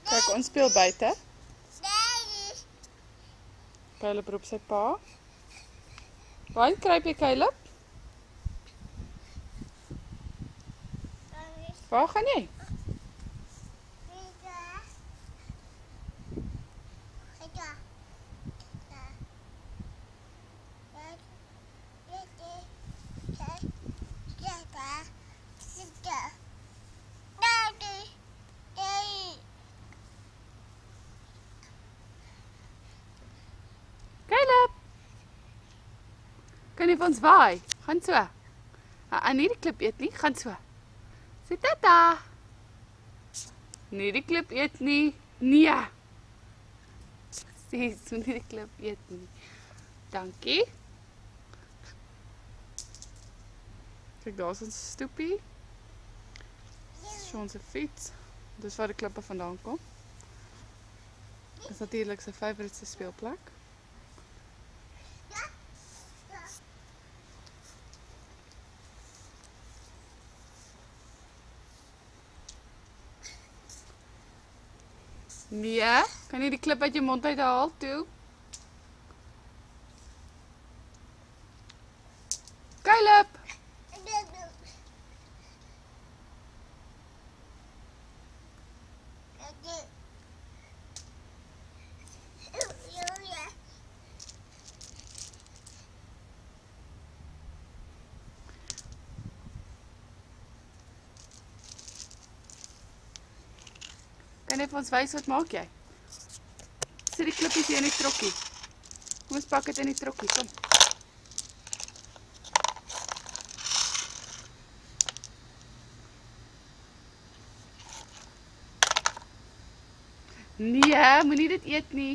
Kyk, ons speel buite. Caleb roep sy pa. Waar kruip jy, Caleb? Waar gaan jy? Caleb! Kan jy vir ons waai? Gaan so. Nie die klip eet nie, gaan so. Sê tata. Nie die klip eet nie. Nee. Sê, so nie die klip eet nie. Dankie. Kijk, daar is ons stoepie. Dis onze fiets. Dis waar die klippe vandaan kom. Dis natuurlijk sy favourite speelplek. Nee, kan jy die klip uit jou mond uithaal toe? Caleb! Kan jy vir ons wys wat maak jy? Sit die klippies hier in die trokkie. Kom ons pak dit in die trokkie, kom. Nee, moenie dit eet nie.